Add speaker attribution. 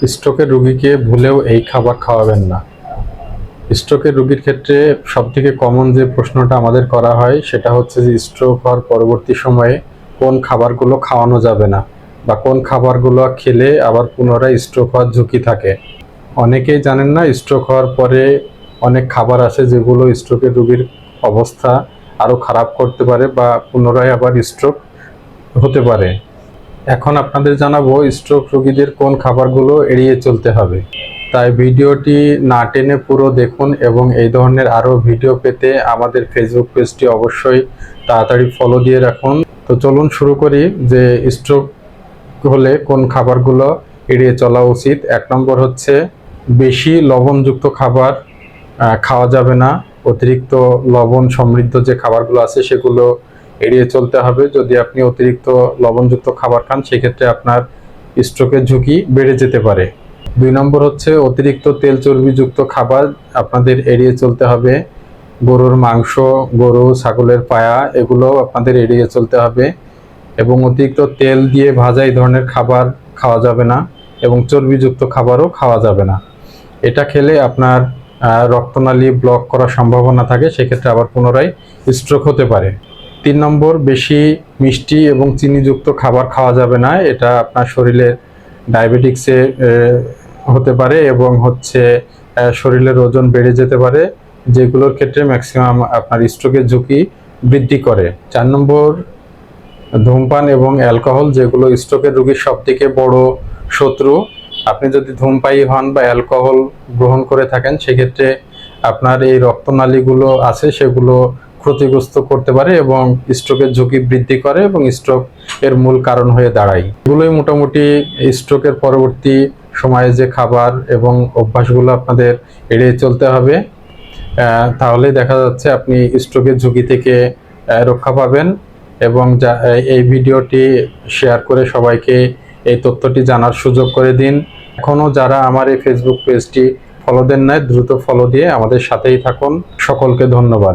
Speaker 1: স্ট্রোকের রোগীকে ভুলেও এই খাবার খাওয়াবেন না। স্ট্রোকের রোগীর ক্ষেত্রে সবথেকে কমন যে প্রশ্নটা আমাদের করা হয় সেটা হচ্ছে যে স্ট্রোক হওয়ার পরবর্তী সময়ে কোন খাবারগুলো খাওয়ানো যাবে না বা কোন খাবারগুলো খেলে আবার পুনরায় স্ট্রোক হওয়ার ঝুঁকি থাকে। অনেকেই জানেন না স্ট্রোক হওয়ার পরে অনেক খাবার আছে যেগুলো স্ট্রোকের রোগীর অবস্থা আরও খারাপ করতে পারে বা পুনরায় আবার স্ট্রোক হতে পারে। এখন আপনাদের জানাবো স্ট্রোক রোগীদের কোন খাবারগুলো এড়িয়ে চলতে হবে। তাই ভিডিওটি না টেনে পুরো দেখুন এবং এই ধরনের আরও ভিডিও পেতে আমাদের ফেসবুক পেজটি অবশ্যই তাড়াতাড়ি ফলো দিয়ে রাখুন। তো চলুন শুরু করি যে স্ট্রোক হলে কোন খাবারগুলো এড়িয়ে চলা উচিত। 1 নম্বর হচ্ছে বেশি লবণযুক্ত খাবার খাওয়া যাবে না। অতিরিক্ত লবণ সমৃদ্ধ যে খাবারগুলো আছে সেগুলো এড়িয়ে চলতে হবে। যদি আপনি অতিরিক্ত লবণযুক্ত খাবার খান সেক্ষেত্রে আপনার স্ট্রোকের ঝুঁকি বেড়ে যেতে পারে। 2 নম্বর হচ্ছে অতিরিক্ত তেল চর্বিযুক্ত খাবার আপনাদের এড়িয়ে চলতে হবে। গরুর মাংস, গরু ছাগলের পায়া এগুলো আপনাদের এড়িয়ে চলতে হবে এবং অতিরিক্ত তেল দিয়ে ভাজা এই ধরনের খাবার খাওয়া যাবে না এবং চর্বিযুক্ত খাবারও খাওয়া যাবে না। এটা খেলে আপনার রক্তনালী ব্লক করার সম্ভাবনা থাকে, সেক্ষেত্রে আবার পুনরায় স্ট্রোক হতে পারে। 3 নম্বর বেশি মিষ্টি এবং চিনিযুক্ত খাবার খাওয়া যাবে না। এটা আপনার শরীরের ডায়াবেটিক্সে হতে পারে এবং শরীরের ওজন বেড়ে যেতে পারে, যেগুলোর ক্ষেত্রে ম্যাক্সিমাম আপনার স্ট্রোকের ঝুঁকি বৃদ্ধি করে। 4 নম্বর ধূমপান এবং অ্যালকোহল, যেগুলো স্ট্রোকের রোগীর সবথেকে বড় শত্রু। আপনি যদি ধূমপায়ী হন বা অ্যালকোহল গ্রহণ করে থাকেন সেক্ষেত্রে আপনার এই রক্তনালীগুলো আছে সেগুলো ক্ষতিগ্রস্ত করতে পারে এবং স্ট্রোকের ঝুঁকি বৃদ্ধি করে এবং স্ট্রোক এর মূল কারণ হয়ে দাঁড়ায়। এগুলোই মোটামুটি স্ট্রোকের পরবর্তী সময়ে যে খাবার এবং অভ্যাসগুলো আপনাদের এড়িয়ে চলতে হবে। তাহলে দেখা যাচ্ছে আপনি স্ট্রোকের ঝুঁকি থেকে রক্ষা পাবেন। এবং এই ভিডিওটি শেয়ার করে সবাইকে এই তথ্যটি জানার সুযোগ করে দিন। এখনও যারা আমার এই ফেসবুক পেজটি ফলো দেন নাই দ্রুত ফলো দিয়ে আমাদের সাথেই থাকুন। সকলকে ধন্যবাদ।